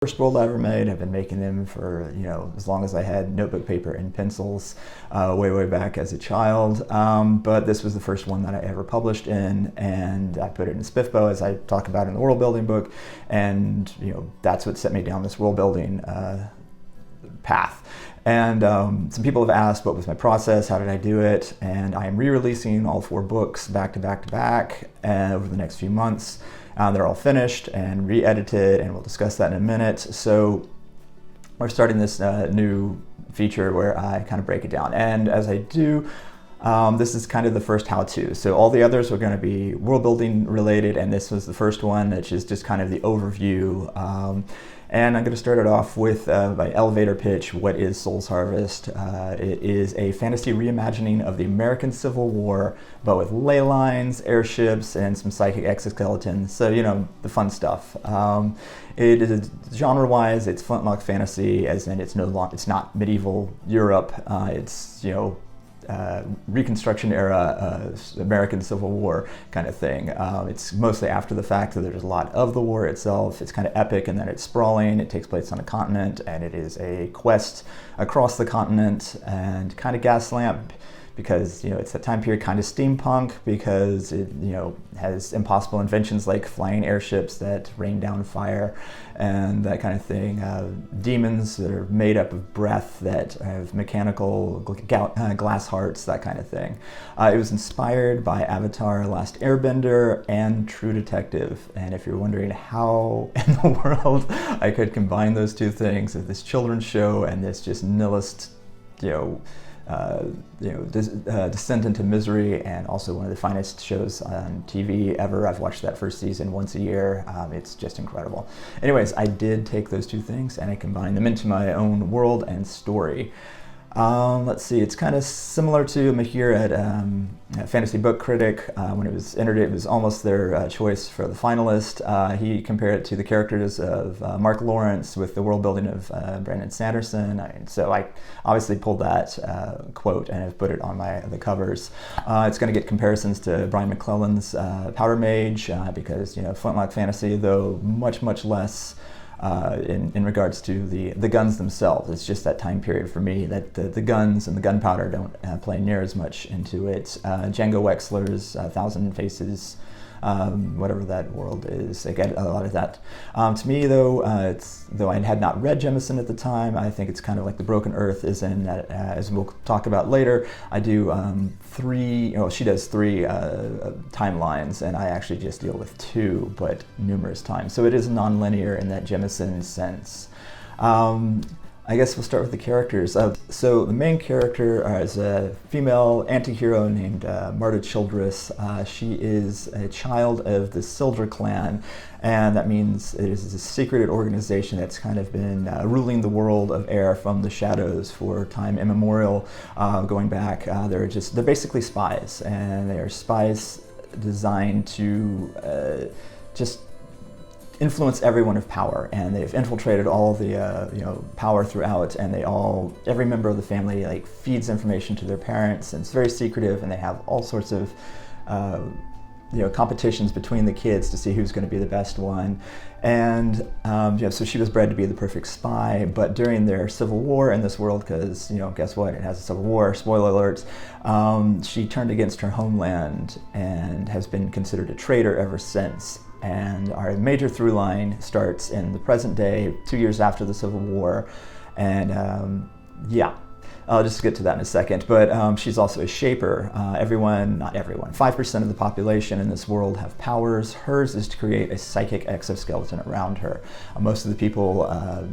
First world I ever made. I've been making them for, as long as I had notebook paper and pencils, way back as a child. But this was the first one that I ever published in, and I put it in SPIFBO, as I talk about in the world building book, and that's what set me down this world building path. And some people have asked what was my process, how did I do it, and I am re-releasing all 4 books back to back over the next few months. They're all finished and re-edited, and we'll discuss that in a minute. So we're starting this new feature where I kind of break it down, and as I do, this is kind of the first how-to. So all the others are going to be world building related, and this was the first one, which is just kind of the overview. And I'm going to start it off with my elevator pitch. What is Soul's Harvest? It is a fantasy reimagining of the American Civil War, but with ley lines, airships, and some psychic exoskeletons. So, the fun stuff. It is genre-wise, it's flintlock fantasy, as in it's not medieval Europe. It's Reconstruction era American Civil War kind of thing. It's mostly after the fact, so there's a lot of the war itself. It's kind of epic, and then it's sprawling. It takes place on a continent, and it is a quest across the continent, and kind of Gaslamp, because it's that time period, kind of steampunk, because it has impossible inventions like flying airships that rain down fire and that kind of thing. Demons that are made up of breath that have mechanical glass hearts, that kind of thing. It was inspired by Avatar: Last Airbender and True Detective. And if you're wondering how in the world I could combine those two things, of this children's show and this just nihilist, descent into misery, and also one of the finest shows on TV ever. I've watched that first season once a year. It's just incredible. Anyways, I did take those two things and I combined them into my own world and story. Let's see, it's kind of similar to Mahir at Fantasy Book Critic. When it was entered, it was almost their choice for the finalist. He compared it to the characters of Mark Lawrence with the world building of Brandon Sanderson. So I obviously pulled that quote and have put it on the covers. It's going to get comparisons to Brian McClellan's Powder Mage, because Flintlock Fantasy, though much less in regards to the guns themselves. It's just that time period for me that the guns and the gunpowder don't play near as much into it. Django Wexler's Thousand Faces, whatever that world is, I get a lot of that. To me, though, though I had not read Jemison at the time, I think it's kind of like the Broken Earth is in that, as we'll talk about later. I do she does 3 timelines, and I actually just deal with 2, but numerous times. So it is non-linear in that Jemison sense. I guess we'll start with the characters. So the main character is a female anti-hero named Marta Childress. She is a child of the Sildra clan, and that means it is a secreted organization that's kind of been ruling the world of air from the shadows for time immemorial, going back. They're basically spies, and they are spies designed to just influence everyone of power, and they've infiltrated all the power throughout, and every member of the family feeds information to their parents, and it's very secretive, and they have all sorts of competitions between the kids to see who's going to be the best one. And so she was bred to be the perfect spy, but during their civil war in this world, because guess what, it has a civil war, spoiler alerts, she turned against her homeland and has been considered a traitor ever since. And our major through line starts in the present day, 2 years after the Civil War. And I'll just get to that in a second. But she's also a shaper. Not everyone, 5% of the population in this world have powers. Hers is to create a psychic exoskeleton around her. Most of the people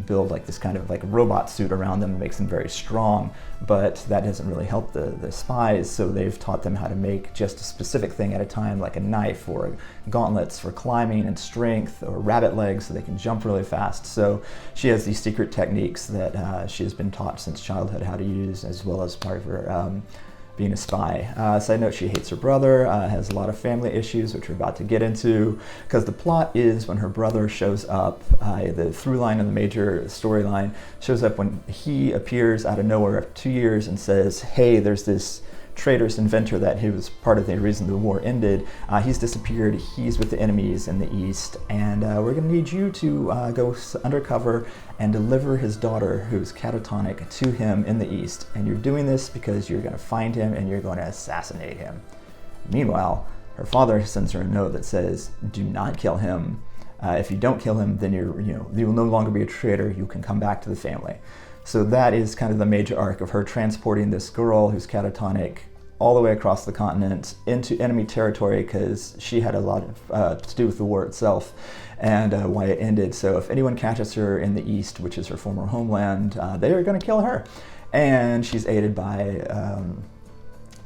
build this kind of robot suit around them that makes them very strong, but that doesn't really help the spies, so they've taught them how to make just a specific thing at a time, like a knife or gauntlets for climbing and strength, or rabbit legs so they can jump really fast. So she has these secret techniques that she has been taught since childhood how to use, as well as part of her being a spy. Side note, she hates her brother, has a lot of family issues, which we're about to get into, because the plot is when her brother shows up, the through line of the major storyline shows up when he appears out of nowhere after 2 years and says, hey, there's this traitorous inventor that he was part of the reason the war ended. He's disappeared. He's with the enemies in the east, and we're going to need you to go undercover and deliver his daughter, who's catatonic, to him in the east. And you're doing this because you're going to find him and you're going to assassinate him. Meanwhile, her father sends her a note that says, "Do not kill him. If you don't kill him, then you will no longer be a traitor. You can come back to the family." So that is kind of the major arc of her transporting this girl who's catatonic all the way across the continent into enemy territory, because she had a lot to do with the war itself and why it ended. So if anyone catches her in the east, which is her former homeland, they are going to kill her. And she's aided by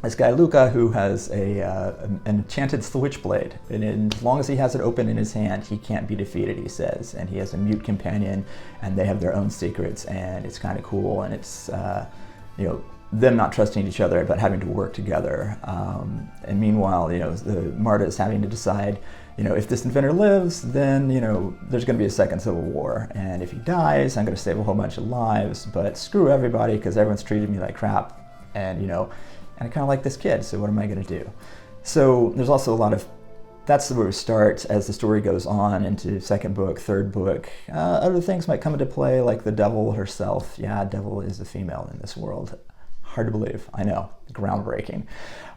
this guy Luca, who has an enchanted switchblade, and as long as he has it open in his hand, he can't be defeated, he says. And he has a mute companion, and they have their own secrets, and it's kind of cool. And it's them not trusting each other, but having to work together. And meanwhile, Marta is having to decide, if this inventor lives, then there's going to be a second civil war, and if he dies, I'm going to save a whole bunch of lives. But screw everybody, because everyone's treated me like crap, and I kind of like this kid, so what am I going to do? So there's also a lot of, that's where we start as the story goes on into second book, third book. Other things might come into play, like the devil herself. Yeah, devil is a female in this world. Hard to believe, I know, groundbreaking.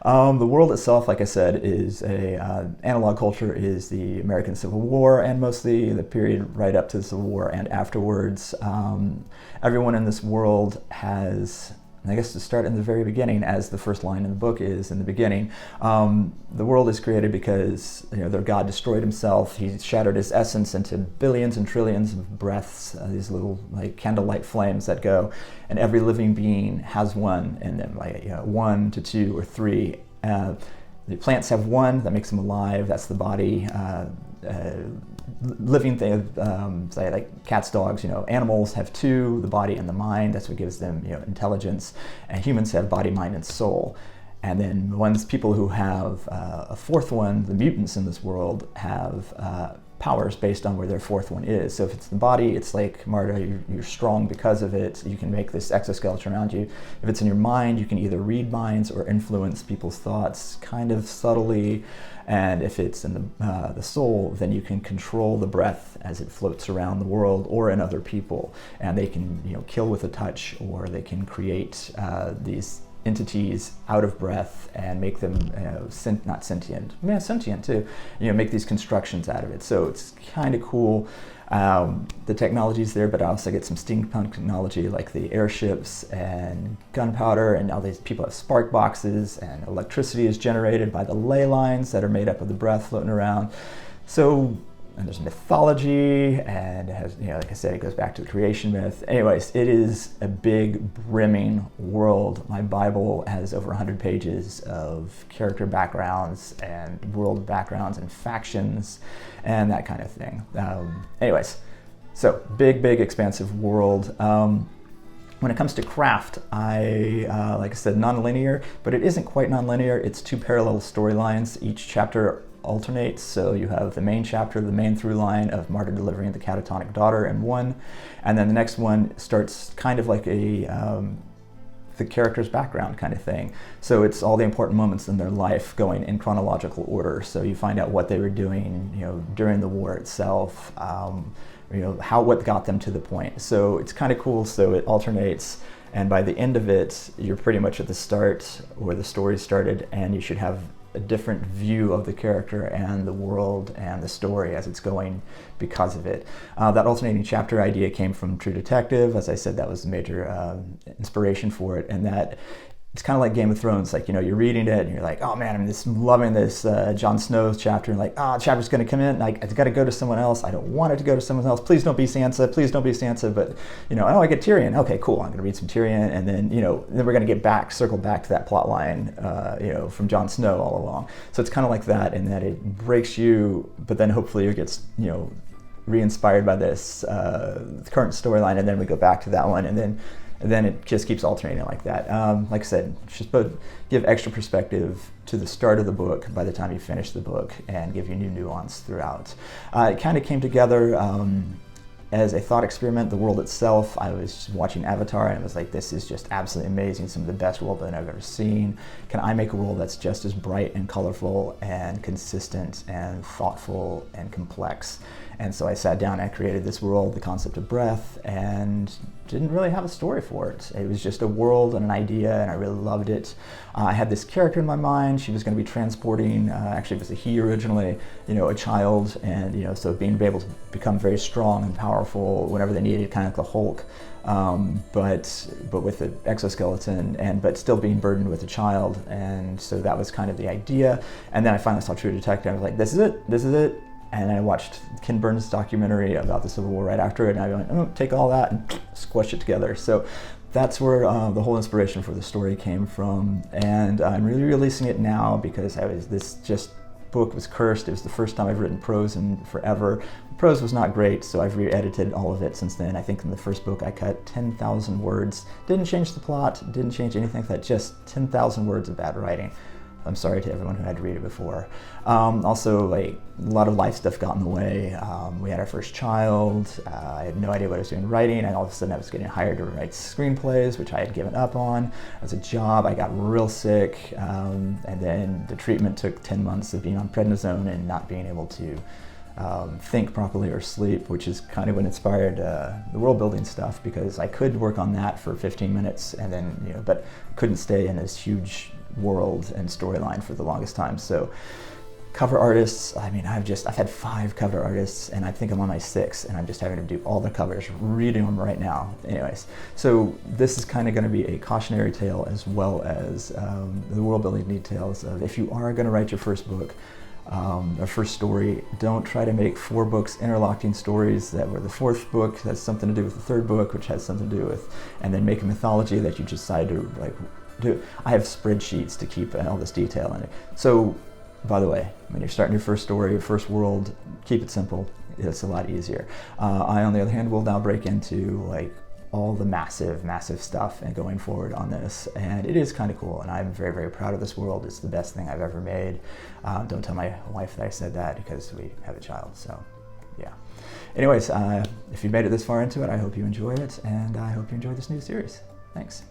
The world itself, like I said, is analog culture is the American Civil War, and mostly the period right up to the Civil War and afterwards. Everyone in this world has, I guess to start in the very beginning, as the first line in the book is in the beginning, the world is created because their God destroyed himself. He shattered his essence into billions and trillions of breaths, these little like candlelight flames that go, and every living being has one, and then 1 to 2 or 3. The plants have one, that makes them alive. That's the body. Living thing, say like cats, dogs, animals have 2, the body and the mind. That's what gives them, intelligence. And humans have body, mind, and soul. And then people who have a 4th one, the mutants in this world, have powers based on where their 4th one is. So if it's the body, it's like Marta, you're strong because of it. You can make this exoskeleton around you. If it's in your mind, you can either read minds or influence people's thoughts kind of subtly. And if it's in the soul, then you can control the breath as it floats around the world or in other people. And they can kill with a touch, or they can create these entities out of breath and make them not sentient, sentient too, make these constructions out of it. So it's kind of cool. The technology's there, but I also get some steampunk technology like the airships and gunpowder, and all these people have spark boxes, and electricity is generated by the ley lines that are made up of the breath floating around. So, and there's mythology, and it has, like I said, it goes back to the creation myth. Anyways, it is a big, brimming world. My Bible has over 100 pages of character backgrounds and world backgrounds and factions and that kind of thing. Anyways, so big, expansive world. When it comes to craft, like I said, non-linear, but it isn't quite non-linear. It's 2 parallel storylines. Each chapter alternates, so you have the main chapter, the main through line of Marta delivering the catatonic daughter in one, and then the next one starts kind of like the character's background kind of thing. So it's all the important moments in their life going in chronological order. So you find out what they were doing, during the war itself, what got them to the point. So it's kind of cool. So it alternates, and by the end of it, you're pretty much at the start where the story started, and you should have a different view of the character and the world and the story as it's going because of it. That alternating chapter idea came from True Detective. As I said, that was the major inspiration for it, and that it's kind of like Game of Thrones. Like, you're reading it and you're like, oh man, I'm loving this Jon Snow's chapter, and like, the chapter's going to come in, like, it's got to go to someone else. I don't want it to go to someone else. Please don't be Sansa. Please don't be Sansa. But I get Tyrion. Okay, cool. I'm going to read some Tyrion, and then then we're going to circle back to that plot line, from Jon Snow all along. So it's kind of like that, in that it breaks you, but then hopefully it gets re-inspired by this current storyline, and then we go back to that one, and then it just keeps alternating like that. Like I said, just give extra perspective to the start of the book by the time you finish the book, and give you new nuance throughout. It kind of came together as a thought experiment, the world itself, I was watching Avatar and it was like, this is just absolutely amazing, some of the best world building I've ever seen. Can I make a world that's just as bright and colorful and consistent and thoughtful and complex? And so I sat down and I created this world, the concept of breath, and didn't really have a story for it. It was just a world and an idea, and I really loved it. I had this character in my mind. She was going to be transporting, actually it was a he originally, a child, and so being able to become very strong and powerful whenever they needed, kind of like the Hulk, but with an exoskeleton, but still being burdened with a child. And so that was kind of the idea. And then I finally saw True Detective. I was like, this is it. And I watched Ken Burns' documentary about the Civil War right after it, and I went, oh, take all that and squish it together. So that's where the whole inspiration for the story came from. And I'm really releasing it now because this book was cursed. It was the first time I've written prose in forever. Prose was not great, so I've re-edited all of it since then. I think in the first book I cut 10,000 words. Didn't change the plot, didn't change anything like that, just 10,000 words of bad writing. I'm sorry to everyone who had to read it before. Also, like, a lot of life stuff got in the way. We had our first child. I had no idea what I was doing writing, and all of a sudden I was getting hired to write screenplays, which I had given up on as a job. I got real sick, and then the treatment took 10 months of being on prednisone and not being able to think properly or sleep, which is kind of what inspired the world building stuff, because I could work on that for 15 minutes and then, but couldn't stay in this huge world and storyline for the longest time. So cover artists, I mean, I've had 5 cover artists, and I think I'm on my 6th, and I'm just having to do all the covers, reading them right now. Anyways, so this is kind of going to be a cautionary tale as well as the world building details of, if you are going to write your first book, a first story, don't try to make 4 books interlocking stories that were the 4th book has something to do with the 3rd book, which has something to do with, and then make a mythology that you decide to do. I have spreadsheets to keep all this detail in it. So, by the way, when you're starting your first story, your first world, keep it simple. It's a lot easier. I, on the other hand, will now break into all the massive stuff and going forward on this, and it is kind of cool, and I'm very, very proud of this world. It's the best thing I've ever made. Don't tell my wife that I said that, because we have a child, so yeah. Anyways, if you made it this far into it, I hope you enjoyed it, and I hope you enjoyed this new series. Thanks.